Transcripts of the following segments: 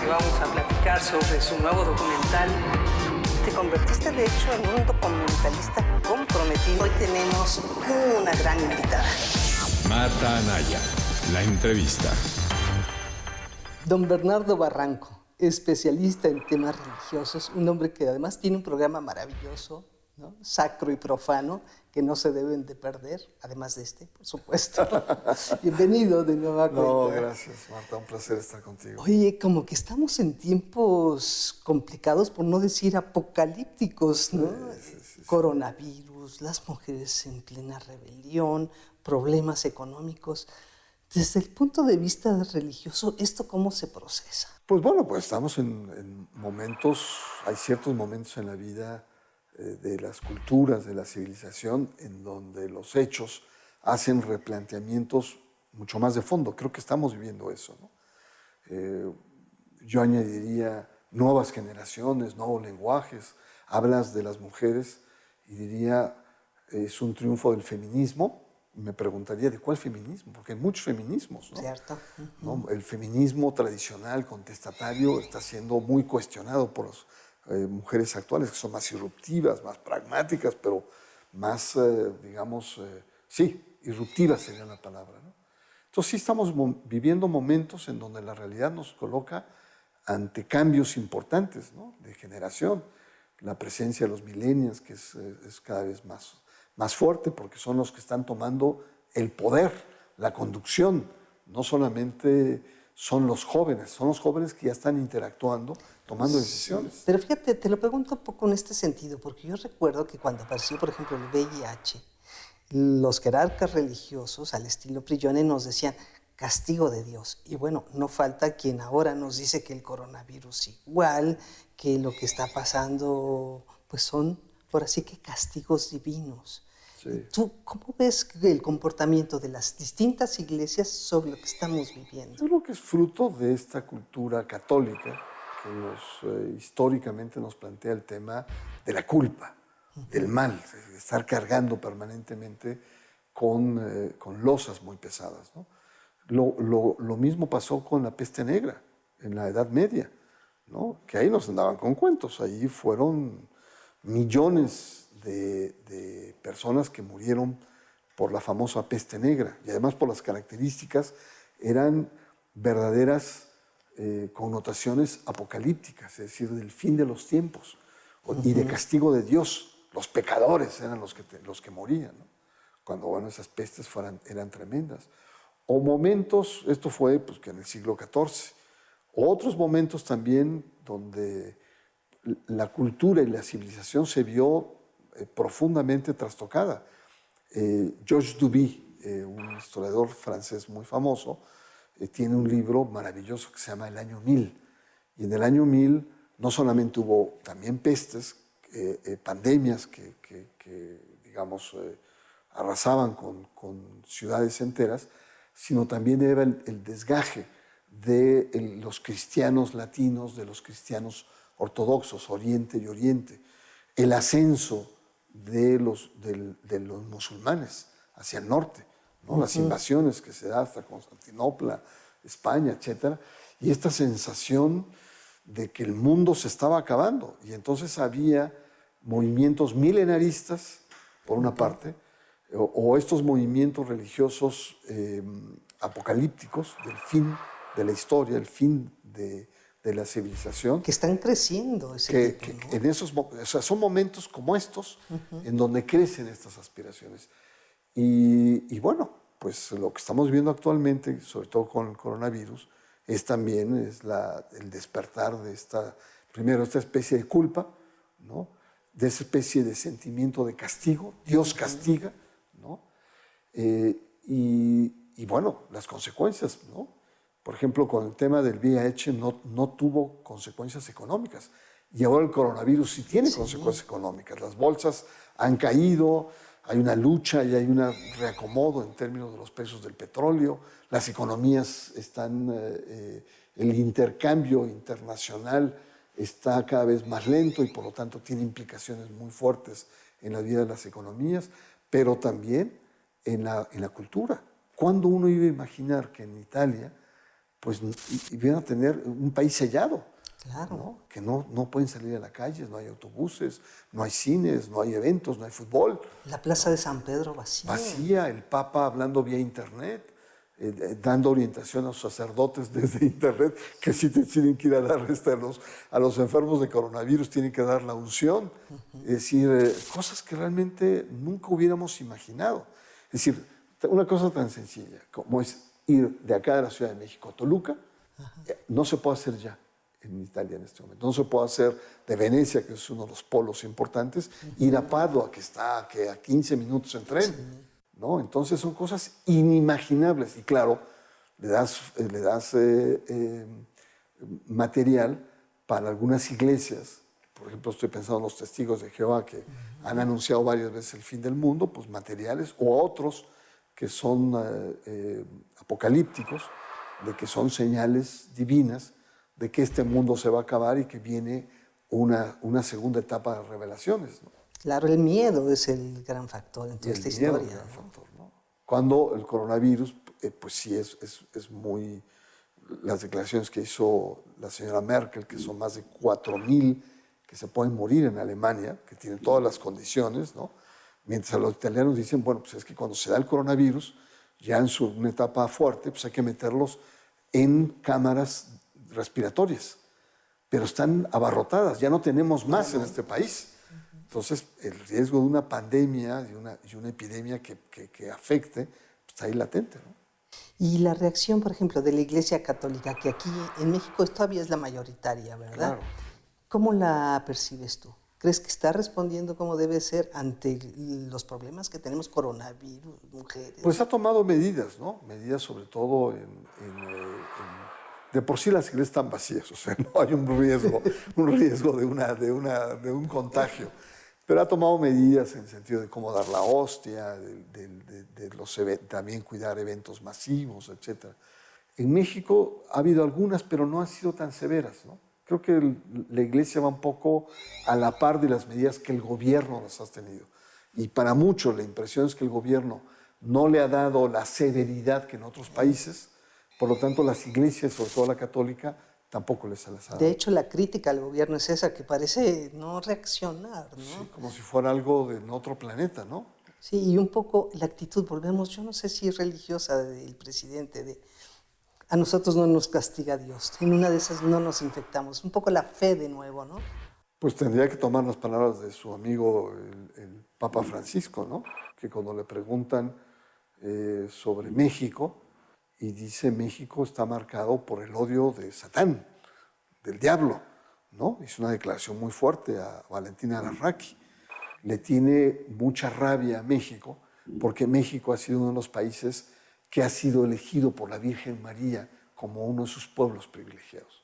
vamos a platicar sobre su nuevo documental. Te convertiste, de hecho, en un documentalista comprometido. Hoy tenemos una gran invitada. Marta Anaya, la entrevista. Don Bernardo Barranco, especialista en temas religiosos, un hombre que además tiene un programa maravilloso, ¿no? Sacro y profano, que no se deben de perder, además de este, por supuesto. Bienvenido de nueva cuenta. No, gracias, Marta, un placer estar contigo. Oye, como que estamos en tiempos complicados, por no decir apocalípticos, ¿no? Sí. Coronavirus, las mujeres en plena rebelión, problemas económicos. Desde el punto de vista religioso, ¿esto cómo se procesa? Pues bueno, pues estamos en momentos, hay ciertos momentos en la vida de las culturas, de la civilización, en donde los hechos hacen replanteamientos mucho más de fondo. Creo que estamos viviendo eso, ¿no? Yo añadiría nuevas generaciones, nuevos lenguajes. Hablas de las mujeres y diría, es un triunfo del feminismo. Me preguntaría, ¿de cuál feminismo? Porque hay muchos feminismos, ¿no? Cierto. ¿No? El feminismo tradicional, contestatario, está siendo muy cuestionado por las mujeres actuales, que son más irruptivas, más pragmáticas, pero más, sí, irruptivas sería la palabra, ¿no? Entonces sí estamos viviendo momentos en donde la realidad nos coloca ante cambios importantes, ¿no? De generación. La presencia de los millennials, que es cada vez más fuerte, porque son los que están tomando el poder, la conducción. No solamente son los jóvenes que ya están interactuando, tomando decisiones. Pero fíjate, te lo pregunto un poco en este sentido, porque yo recuerdo que cuando apareció, por ejemplo, el VIH, los jerarcas religiosos, al estilo Prigione, nos decían castigo de Dios. Y bueno, no falta quien ahora nos dice que el coronavirus igual, que lo que está pasando, pues son, por así que, castigos divinos. Sí. ¿Tú cómo ves el comportamiento de las distintas iglesias sobre lo que estamos viviendo? Yo creo que es fruto de esta cultura católica que históricamente nos plantea el tema de la culpa, del mal, de estar cargando permanentemente con losas muy pesadas, ¿no? Lo mismo pasó con la peste negra en la Edad Media, ¿no? Que ahí nos andaban con cuentos, ahí fueron millones de personas que murieron por la famosa peste negra, y además por las características eran verdaderas connotaciones apocalípticas, es decir, del fin de los tiempos y de castigo de Dios. Los pecadores eran los que morían, ¿no? Cuando bueno, esas pestes eran tremendas. O momentos, esto fue pues, que en el siglo XIV, otros momentos también donde la cultura y la civilización se vio profundamente trastocada. Georges Duby, un historiador francés muy famoso, tiene un libro maravilloso que se llama El año 1000. Y en el año 1000 no solamente hubo también pestes, pandemias que digamos, arrasaban con ciudades enteras, sino también era el desgaje de los cristianos latinos, de los cristianos ortodoxos, Oriente y Oriente, el ascenso de los musulmanes hacia el norte, ¿no? Las invasiones que se da hasta Constantinopla, España, etc. Y esta sensación de que el mundo se estaba acabando. Y entonces había movimientos milenaristas, por una parte, o estos movimientos religiosos apocalípticos del fin de la historia, el fin de la civilización. Que están creciendo. En esos, o sea, son momentos como estos en donde crecen estas aspiraciones. Y bueno, pues lo que estamos viendo actualmente, sobre todo con el coronavirus, es también el despertar de esta especie de culpa, ¿no? De esa especie de sentimiento de castigo. Dios castiga, ¿no? Y bueno, las consecuencias, ¿no? Por ejemplo, con el tema del VIH no tuvo consecuencias económicas. Y ahora el coronavirus sí tiene consecuencias económicas. Las bolsas han caído, hay una lucha y hay un reacomodo en términos de los precios del petróleo. Las economías están, el intercambio internacional está cada vez más lento y por lo tanto tiene implicaciones muy fuertes en la vida de las economías, pero también en la cultura. ¿Cuándo uno iba a imaginar que en Italia pues y van a tener un país sellado. Claro. ¿No? Que no pueden salir a la calle, no hay autobuses, no hay cines, no hay eventos, no hay fútbol. La plaza de San Pedro vacía. Vacía, el Papa hablando vía internet, dando orientación a los sacerdotes desde internet, que si tienen que ir a dar a los enfermos de coronavirus, tienen que dar la unción. Es decir, cosas que realmente nunca hubiéramos imaginado. Es decir, una cosa tan sencilla como es ir de acá de la Ciudad de México a Toluca, no se puede hacer ya en Italia en este momento. No se puede hacer de Venecia, que es uno de los polos importantes, ir a Padua, que está a 15 minutos en tren. ¿No? Entonces son cosas inimaginables. Y claro, le das material para algunas iglesias. Por ejemplo, estoy pensando en los testigos de Jehová que han anunciado varias veces el fin del mundo, pues materiales, o otros que son apocalípticos, de que son señales divinas de que este mundo se va a acabar y que viene una segunda etapa de revelaciones, ¿no? Claro, el miedo es el gran factor en toda esta historia. El gran factor, ¿no? Cuando el coronavirus, pues sí es muy... Las declaraciones que hizo la señora Merkel, que son más de 4.000 que se pueden morir en Alemania, que tienen todas las condiciones, ¿no? Mientras los italianos dicen, bueno, pues es que cuando se da el coronavirus, ya en una etapa fuerte, pues hay que meterlos en cámaras respiratorias, pero están abarrotadas, ya no tenemos más en este país. Entonces, el riesgo de una pandemia y una epidemia que afecte, pues está ahí latente, ¿no? Y la reacción, por ejemplo, de la Iglesia Católica, que aquí en México todavía es la mayoritaria, ¿verdad? Claro. ¿Cómo la percibes tú? ¿Crees que está respondiendo como debe ser ante los problemas que tenemos, coronavirus, mujeres? Pues ha tomado medidas, ¿no? Medidas sobre todo de por sí las iglesias están vacías, o sea, no hay un riesgo de un contagio. Pero ha tomado medidas en el sentido de cómo dar la hostia, también cuidar eventos masivos, etc. En México ha habido algunas, pero no han sido tan severas, ¿no? Creo que la iglesia va un poco a la par de las medidas que el gobierno nos ha tenido. Y para muchos la impresión es que el gobierno no le ha dado la severidad que en otros países. Por lo tanto, las iglesias, sobre todo la católica, tampoco les ha dado. De hecho, la crítica al gobierno es esa, que parece no reaccionar, ¿no? Sí, como si fuera algo de otro planeta, ¿no? Sí, y un poco la actitud, volvemos, yo no sé si es religiosa del presidente, de a nosotros no nos castiga Dios, en una de esas no nos infectamos, un poco la fe de nuevo, ¿no? Pues tendría que tomar las palabras de su amigo el Papa Francisco, ¿no? Que cuando le preguntan sobre México, y dice México está marcado por el odio de Satán, del diablo, ¿no? Hizo una declaración muy fuerte a Valentina Larraqui. Le tiene mucha rabia a México porque México ha sido uno de los países que ha sido elegido por la Virgen María como uno de sus pueblos privilegiados,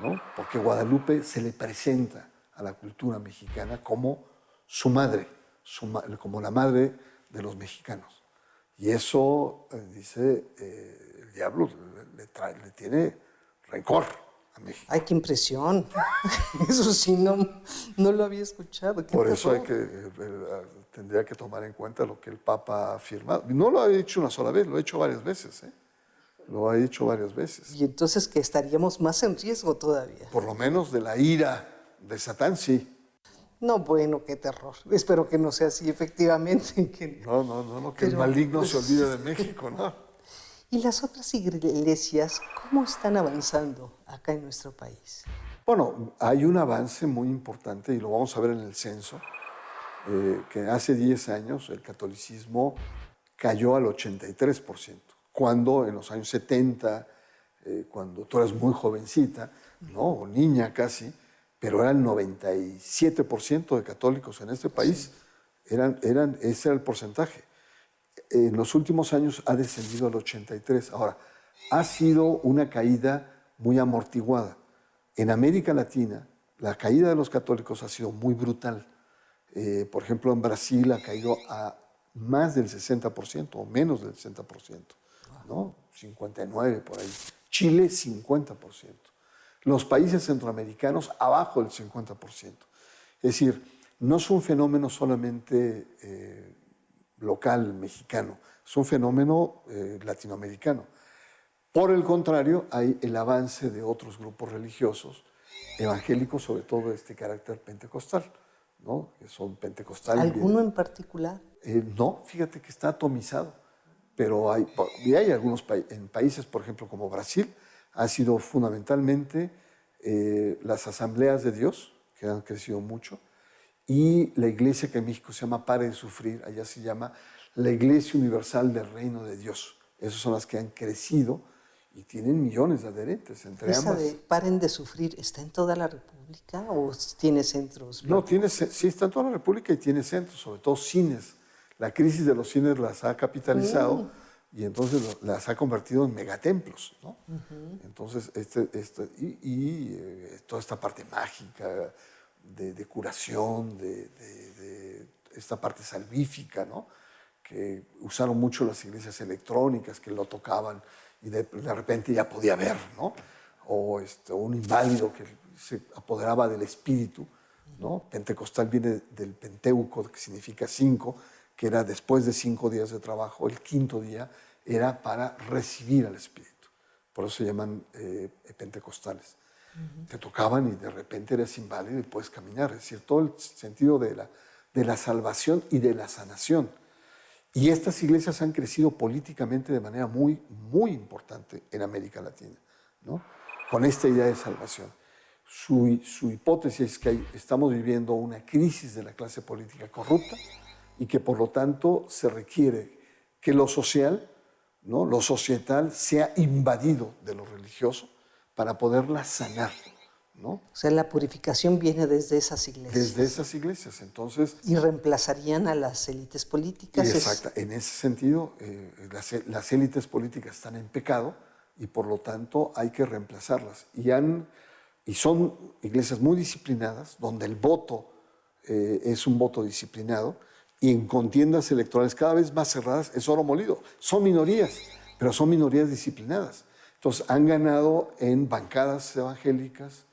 ¿no? Porque Guadalupe se le presenta a la cultura mexicana como su madre, como la madre de los mexicanos. Y eso, dice, el diablo le tiene rencor a México. ¡Ay, qué impresión! Eso sí, no lo había escuchado. Por eso tendría que tomar en cuenta lo que el Papa ha afirmado. No lo ha dicho una sola vez, lo ha hecho varias veces, ¿eh? Lo ha dicho varias veces. Y entonces que estaríamos más en riesgo todavía. Por lo menos de la ira de Satán, sí. No, bueno, qué terror. Espero que no sea así, efectivamente. No, que el maligno se olvide de México, ¿no? ¿Y las otras iglesias cómo están avanzando acá en nuestro país? Bueno, hay un avance muy importante y lo vamos a ver en el censo, que hace 10 años el catolicismo cayó al 83%, cuando en los años 70, cuando tú eras muy jovencita, ¿no? O niña casi, pero era el 97% de católicos en este país, ese era el porcentaje. En los últimos años ha descendido al 83%. Ahora, ha sido una caída muy amortiguada. En América Latina, la caída de los católicos ha sido muy brutal. Por ejemplo, en Brasil ha caído a más del 60% o menos del 60%, ¿no? 59% por ahí. Chile, 50%. Los países centroamericanos abajo del 50%. Es decir, no es un fenómeno solamente local, mexicano, es un fenómeno latinoamericano. Por el contrario, hay el avance de otros grupos religiosos, evangélicos, sobre todo de este carácter pentecostal, ¿no? Que son pentecostales. ¿Alguno en particular? No, fíjate que está atomizado, pero hay algunos en países, por ejemplo, como Brasil, ha sido fundamentalmente las asambleas de Dios, que han crecido mucho, y la iglesia que en México se llama Pare de Sufrir, allá se llama la Iglesia Universal del Reino de Dios. Esas son las que han crecido y tienen millones de adherentes entre ¿Esa ambas. de Paren de Sufrir está en toda la República o tiene centros? No, sí está en toda la República y tiene centros, sobre todo cines. La crisis de los cines las ha capitalizado y entonces las ha convertido en megatemplos, ¿no? Entonces, toda esta parte mágica de curación, de esta parte salvífica, ¿no? Que usaron mucho las iglesias electrónicas, que lo tocaban y de repente ya podía ver, ¿no? O un inválido que se apoderaba del espíritu, ¿no? Pentecostal viene del Pentéuco, que significa 5, que era después de 5 días de trabajo, el quinto día era para recibir al espíritu. Por eso se llaman pentecostales. Te tocaban y de repente eres inválido y puedes caminar. Es decir, todo el sentido de la salvación y de la sanación. Y estas iglesias han crecido políticamente de manera muy, muy importante en América Latina, ¿no? Con esta idea de salvación. Su hipótesis es que estamos viviendo una crisis de la clase política corrupta y que por lo tanto se requiere que lo social, ¿no? Lo societal sea invadido de lo religioso para poderla sanar, ¿no? O sea, la purificación viene desde esas iglesias. Desde esas iglesias, entonces... Y reemplazarían a las élites políticas. Exacto, en ese sentido, las élites políticas están en pecado y por lo tanto hay que reemplazarlas. Y son iglesias muy disciplinadas, donde el voto es un voto disciplinado, y en contiendas electorales cada vez más cerradas es oro molido. Son minorías, pero son minorías disciplinadas. Entonces han ganado en bancadas evangélicas,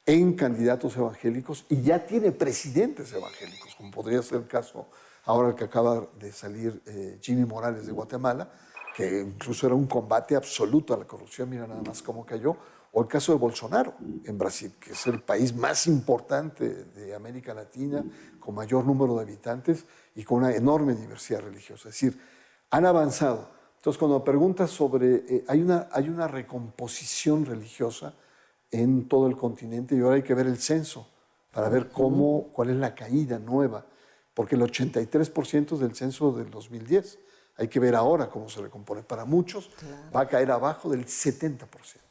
en candidatos evangélicos, y ya tiene presidentes evangélicos, como podría ser el caso ahora que acaba de salir Jimmy Morales de Guatemala, que incluso era un combate absoluto a la corrupción, mira nada más cómo cayó, o el caso de Bolsonaro en Brasil, que es el país más importante de América Latina, con mayor número de habitantes y con una enorme diversidad religiosa. Es decir, han avanzado. Entonces, cuando preguntas sobre... hay una recomposición religiosa en todo el continente y ahora hay que ver el censo para ver cuál es la caída nueva, porque el 83% es del censo del 2010. Hay que ver ahora cómo se recompone. Para muchos va a caer abajo del 70%.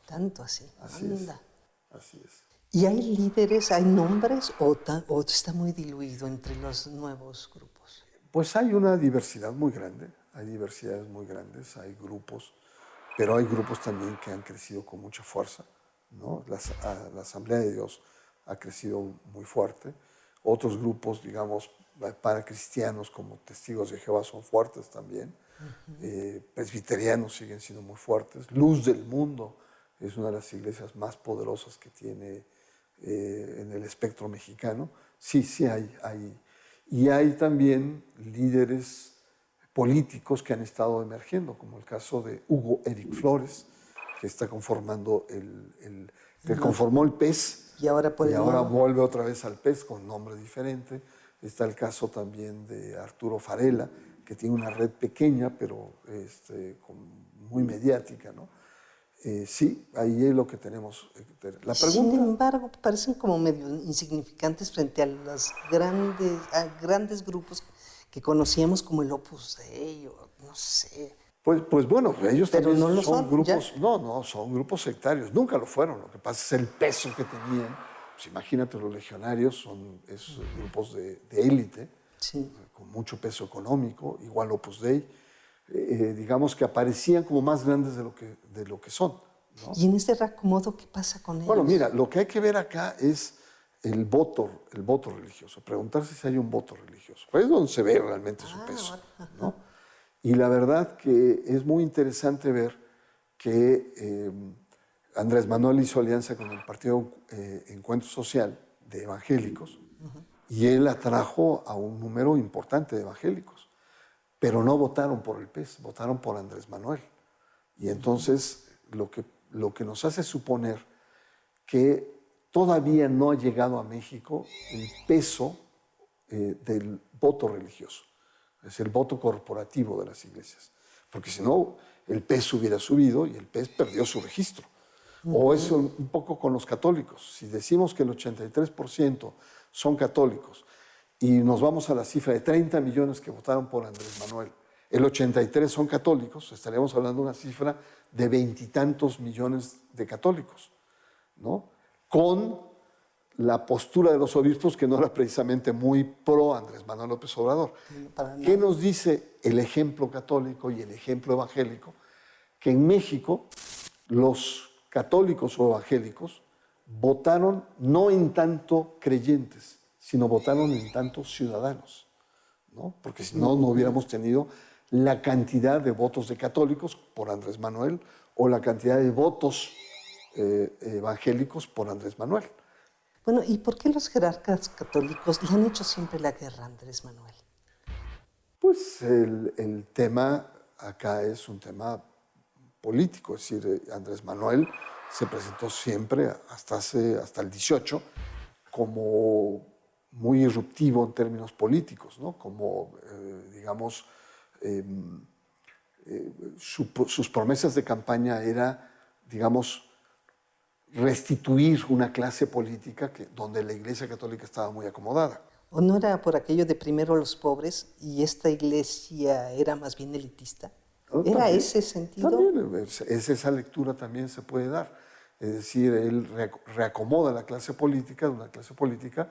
Tanto así. Así es. Así es. ¿Y hay líderes, hay nombres o está muy diluido entre los nuevos grupos? Pues hay una diversidad muy grande, hay diversidades muy grandes, hay grupos, pero hay grupos también que han crecido con mucha fuerza, ¿no? La Asamblea de Dios ha crecido muy fuerte. Otros grupos, digamos, para cristianos como Testigos de Jehová son fuertes también. Presbiterianos siguen siendo muy fuertes. Luz del Mundo es una de las iglesias más poderosas que tiene en el espectro mexicano. Sí hay. Y hay también líderes políticos que han estado emergiendo, como el caso de Hugo Eric Flores, que está conformando que conformó el PES y ahora vuelve otra vez al PES con nombre diferente. Está el caso también de Arturo Farela, que tiene una red pequeña, pero muy mediática, ¿no? Sí, ahí es lo que tenemos. La pregunta... Sin embargo, parecen como medio insignificantes frente a los grandes grupos que conocíamos como el Opus Dei, o no sé. Pues bueno, ellos pero también no son grupos... ¿ya? No, son grupos sectarios. Nunca lo fueron. Lo que pasa es el peso que tenían. Pues imagínate, los legionarios son grupos de élite, sí, con mucho peso económico, igual Opus Dei. Digamos que aparecían como más grandes de lo que son, ¿no? ¿Y en este reacomodo qué pasa con ellos? Bueno, mira, lo que hay que ver acá es el voto religioso, preguntarse si hay un voto religioso. Pues es donde se ve realmente su peso, ¿no? Y la verdad que es muy interesante ver que Andrés Manuel hizo alianza con el Partido Encuentro Social de evangélicos y él atrajo a un número importante de evangélicos, pero no votaron por el PES, votaron por Andrés Manuel. Y entonces lo que nos hace suponer que todavía no ha llegado a México el peso del voto religioso, es el voto corporativo de las iglesias. Porque si no, el PES hubiera subido y el PES perdió su registro. O eso un poco con los católicos. Si decimos que el 83% son católicos y nos vamos a la cifra de 30 millones que votaron por Andrés Manuel, el 83 son católicos, estaríamos hablando de una cifra de 20 y tantos millones de católicos, ¿no? Con la postura de los obispos que no era precisamente muy pro Andrés Manuel López Obrador. ¿Qué nos dice el ejemplo católico y el ejemplo evangélico? Que en México los católicos o evangélicos votaron no en tanto creyentes, sino votaron en tanto ciudadanos, ¿no? Porque si no, no hubiéramos tenido la cantidad de votos de católicos por Andrés Manuel o la cantidad de votos evangélicos por Andrés Manuel. Bueno, ¿y por qué los jerarcas católicos le han hecho siempre la guerra a Andrés Manuel? Pues el tema acá es un tema político, es decir, Andrés Manuel se presentó siempre, hasta el 18, como muy irruptivo en términos políticos, ¿no? Como, digamos, sus promesas de campaña era, digamos, restituir una clase política donde la Iglesia Católica estaba muy acomodada. ¿O no era por aquello de primero los pobres y esta iglesia era más bien elitista? ¿Era También, ese sentido? También, esa lectura también se puede dar. Es decir, él reacomoda la clase política, de una clase política,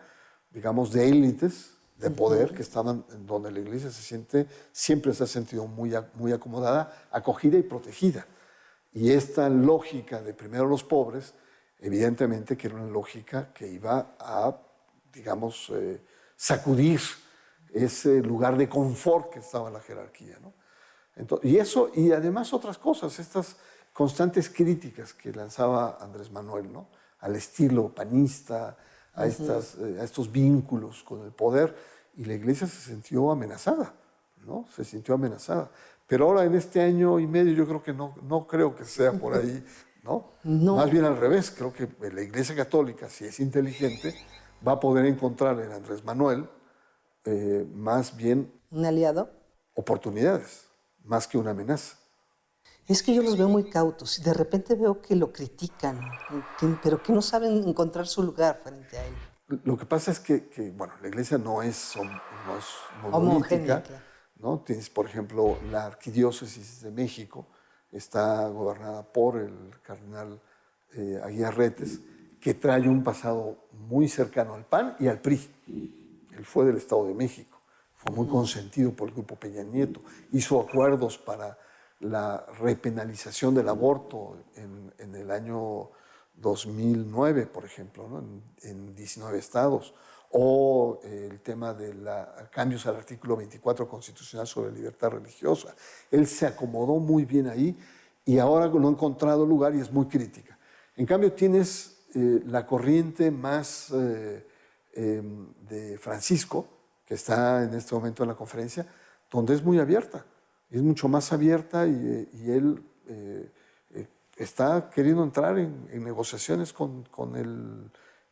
digamos, de élites, de poder, que estaban donde la Iglesia siempre se ha sentido muy acomodada, acogida y protegida. Y esta lógica de primero los pobres, evidentemente que era una lógica que iba a, digamos, sacudir ese lugar de confort que estaba en la jerarquía, ¿no? Entonces, y además otras cosas, estas constantes críticas que lanzaba Andrés Manuel, ¿no? Al estilo panista, a estos vínculos con el poder, y la Iglesia se sintió amenazada, ¿no? Se sintió amenazada. Pero ahora en este año y medio yo creo que no creo que sea por ahí, ¿no? No. Más bien al revés, creo que la Iglesia Católica, si es inteligente, va a poder encontrar en Andrés Manuel más bien... ¿Un aliado? Oportunidades, más que una amenaza. Es que yo los veo muy cautos y de repente veo que lo critican, pero que no saben encontrar su lugar frente a él. Lo que pasa es que bueno, la Iglesia no es monolítica, ¿no? Tienes, por ejemplo, la Arquidiócesis de México, está gobernada por el cardenal Aguiar Retes, que trae un pasado muy cercano al PAN y al PRI. Él fue del Estado de México, fue muy consentido por el grupo Peña Nieto, hizo acuerdos para la repenalización del aborto en el año 2009, por ejemplo, ¿no? en 19 estados, o el tema de cambios al artículo 24 constitucional sobre libertad religiosa. Él se acomodó muy bien ahí y ahora no ha encontrado lugar y es muy crítica. En cambio, tienes la corriente más de Francisco, que está en este momento en la conferencia, donde es muy abierta, es mucho más abierta y él está queriendo entrar en negociaciones con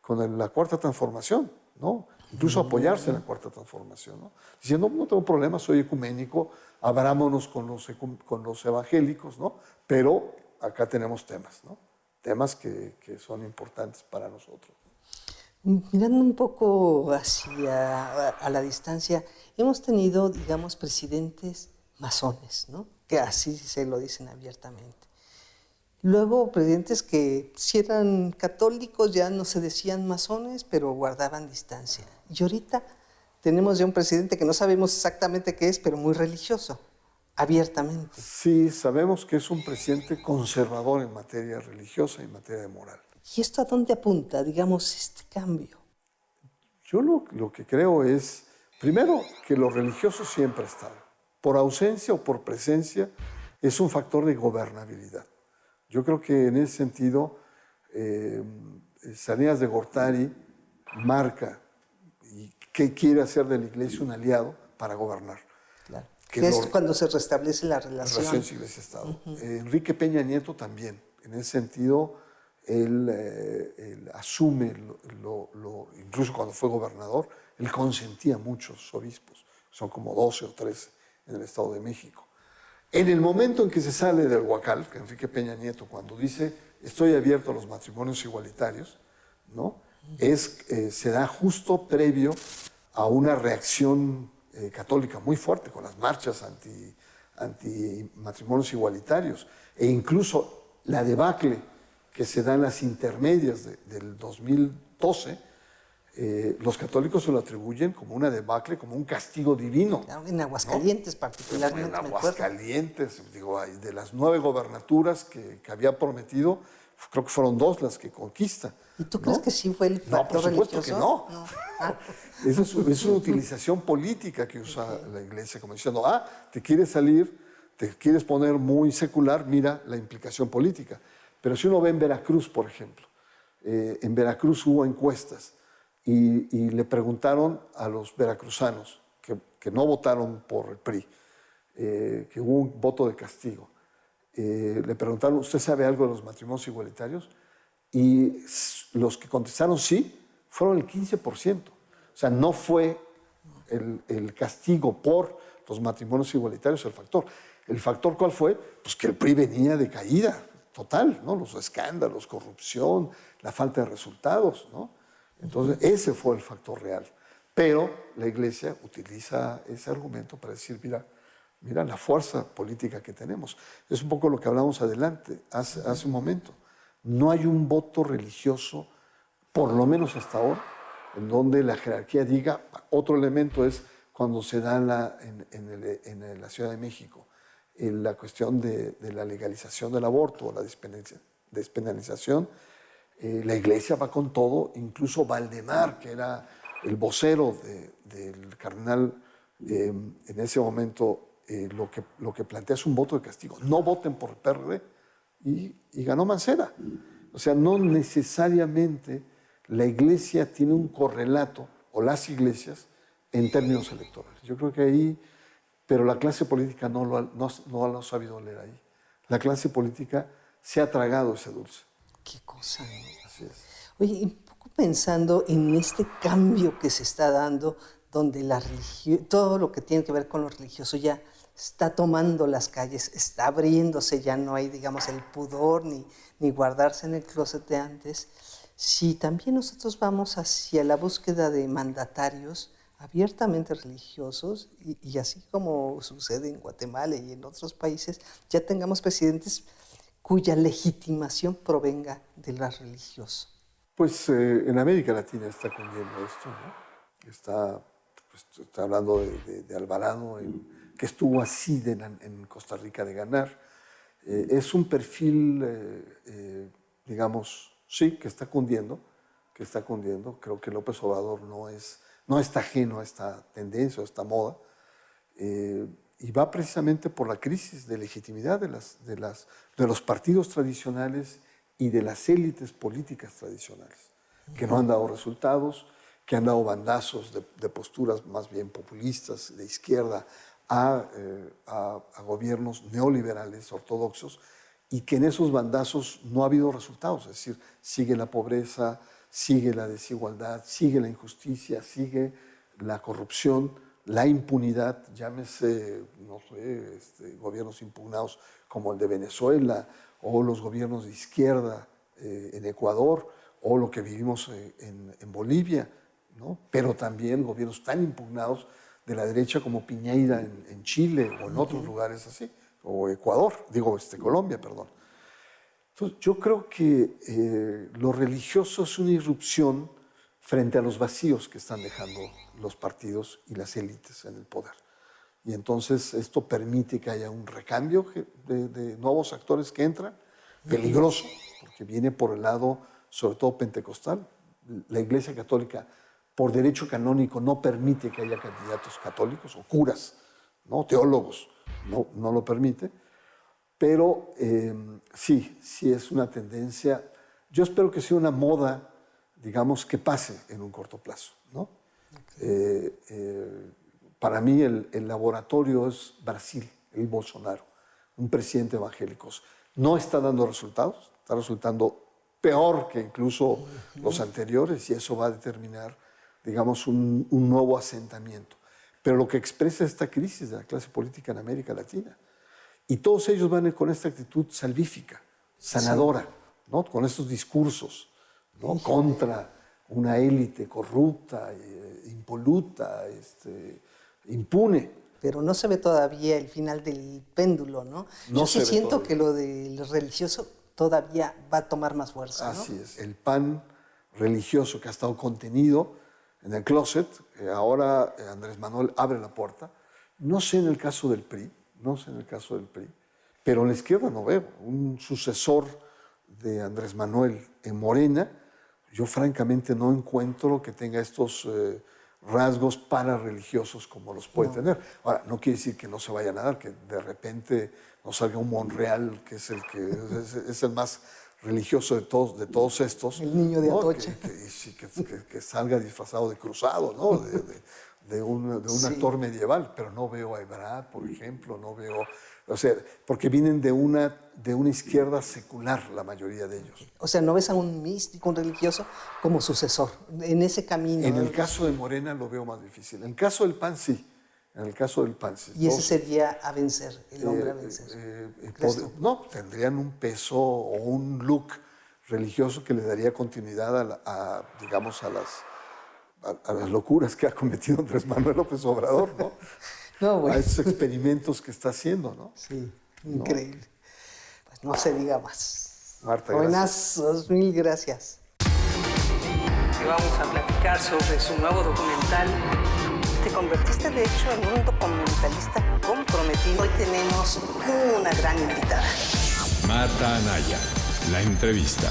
la Cuarta Transformación, ¿no? Incluso apoyarse en la Cuarta Transformación, ¿no? Diciendo, no tengo problema, soy ecuménico, abrámonos con los evangélicos, ¿no? Pero acá tenemos temas, ¿no? Temas que son importantes para nosotros. Mirando un poco a la distancia, hemos tenido, digamos, presidentes masones, ¿no? Que así se lo dicen abiertamente. Luego, presidentes que si eran católicos ya no se decían masones, pero guardaban distancia. Y ahorita tenemos ya un presidente que no sabemos exactamente qué es, pero muy religioso, abiertamente. Sí, sabemos que es un presidente conservador en materia religiosa y en materia de moral. ¿Y esto a dónde apunta, digamos, este cambio? Yo lo que creo es, primero, que lo religioso siempre ha estado. Por ausencia o por presencia, es un factor de gobernabilidad. Yo creo que en ese sentido, Salinas de Gortari marca y qué quiere hacer de la Iglesia un aliado para gobernar. Claro. Que es cuando se restablece la relación. Relaciones Iglesia-Estado. Enrique Peña Nieto también. En ese sentido, él asume, incluso cuando fue gobernador, él consentía muchos obispos, son como 12 o 13 en el Estado de México. En el momento en que se sale del Huacal, que Enrique Peña Nieto, cuando dice estoy abierto a los matrimonios igualitarios, ¿no? Se da justo previo a una reacción católica muy fuerte con las marchas anti matrimonios igualitarios e incluso la debacle que se da en las intermedias del 2012, los católicos se lo atribuyen como una debacle, como un castigo divino. En Aguascalientes, ¿no? Particularmente. En Aguascalientes, digo, de las 9 gobernaturas que había prometido, creo que fueron 2 las que conquista. ¿Y tú crees que sí fue el factor religioso? No, por supuesto religioso? que no. Eso es una utilización política que usa la Iglesia, como diciendo, te quieres salir, te quieres poner muy secular, mira la implicación política. Pero si uno ve en Veracruz, por ejemplo, en Veracruz hubo encuestas y le preguntaron a los veracruzanos que no votaron por el PRI, que hubo un voto de castigo. Le preguntaron, ¿usted sabe algo de los matrimonios igualitarios? Y los que contestaron sí, fueron el 15%. O sea, no fue el castigo por los matrimonios igualitarios el factor. ¿El factor cuál fue? Pues que el PRI venía de caída total, ¿no? Los escándalos, corrupción, la falta de resultados, ¿no? Entonces, ese fue el factor real. Pero la Iglesia utiliza ese argumento para decir, mira la fuerza política que tenemos. Es un poco lo que hablamos hace un momento. No hay un voto religioso, por lo menos hasta ahora, en donde la jerarquía diga. Otro elemento es cuando se da en la Ciudad de México la cuestión de la legalización del aborto, la despenalización. La Iglesia va con todo, incluso Valdemar, que era el vocero del cardenal en ese momento, lo que plantea es un voto de castigo. No voten por el PRD, y ganó Mancera. O sea, no necesariamente la Iglesia tiene un correlato, o las iglesias, en términos electorales. Yo creo que ahí, pero la clase política no lo ha sabido leer ahí. La clase política se ha tragado ese dulce. Qué cosa, ¿no? Así es. Oye, un poco pensando en este cambio que se está dando, donde todo lo que tiene que ver con lo religioso ya está tomando las calles, está abriéndose, ya no hay, digamos, el pudor ni guardarse en el closet de antes. Si también nosotros vamos hacia la búsqueda de mandatarios abiertamente religiosos, y así como sucede en Guatemala y en otros países, ya tengamos presidentes cuya legitimación provenga de lo religioso. Pues en América Latina está cundiendo esto, ¿no? Está hablando de Alvarado, que estuvo así en Costa Rica de ganar. Es un perfil, digamos, sí, que está cundiendo. Creo que López Obrador no está ajeno a esta tendencia, a esta moda. Y va precisamente por la crisis de legitimidad de los partidos tradicionales y de las élites políticas tradicionales, que no han dado resultados, que han dado bandazos de posturas más bien populistas, de izquierda, a gobiernos neoliberales ortodoxos, y que en esos bandazos no ha habido resultados. Es decir, sigue la pobreza, sigue la desigualdad, sigue la injusticia, sigue la corrupción, la impunidad, llámese, no sé, gobiernos impugnados como el de Venezuela, o los gobiernos de izquierda en Ecuador, o lo que vivimos en Bolivia, ¿no? Pero también gobiernos tan impugnados de la derecha como Piñeira en Chile o en otros lugares así, o Ecuador, Colombia, perdón. Entonces, yo creo que lo religioso es una irrupción frente a los vacíos que están dejando los partidos y las élites en el poder. Y entonces esto permite que haya un recambio de nuevos actores que entran, peligroso, porque viene por el lado, sobre todo pentecostal. La Iglesia Católica, por derecho canónico, no permite que haya candidatos católicos o curas, ¿no? Teólogos, no lo permite. Pero sí es una tendencia. Yo espero que sea una moda, digamos, que pase en un corto plazo, ¿no? Okay. Para mí el laboratorio es Brasil, el Bolsonaro, un presidente evangélico. No está dando resultados, está resultando peor que incluso los anteriores y eso va a determinar, digamos, un nuevo asentamiento. Pero lo que expresa esta crisis de la clase política en América Latina. Y todos ellos van con esta actitud salvífica, sanadora, ¿no? Con estos discursos, ¿no? Contra una élite corrupta, impoluta, impune. Pero no se ve todavía el final del péndulo, ¿no? Yo sí siento que lo del religioso todavía va a tomar más fuerza, ¿no? Así es. El pan religioso que ha estado contenido en el closet, ahora Andrés Manuel abre la puerta. No sé en el caso del PRI, pero en la izquierda no veo un sucesor de Andrés Manuel en Morena. Yo francamente no encuentro que tenga estos rasgos parareligiosos como los puede tener. Ahora, no quiere decir que no se vayan a dar, que de repente nos salga un Monreal, que es el más religioso de todos estos. El niño de Atocha. Que salga disfrazado de cruzado, ¿no? de un actor medieval, pero no veo a Ebrard, por ejemplo, no veo... O sea, porque vienen de una izquierda secular, la mayoría de ellos. O sea, ¿no ves a un místico, un religioso, como sucesor en ese camino? En el caso de Morena lo veo más difícil. En el caso del PAN, sí. Y ese sería a vencer, el hombre a vencer. No, tendrían un peso o un look religioso que le daría continuidad digamos, a las locuras que ha cometido Andrés Manuel López Obrador, ¿no? No, bueno. A esos experimentos que está haciendo, ¿no? Sí, increíble. ¿No? Pues no se diga más. Marta, buenas, mil gracias. Que vamos a platicar sobre su nuevo documental. Te convertiste, de hecho, en un documentalista comprometido. Hoy tenemos una gran invitada. Marta Anaya, la entrevista.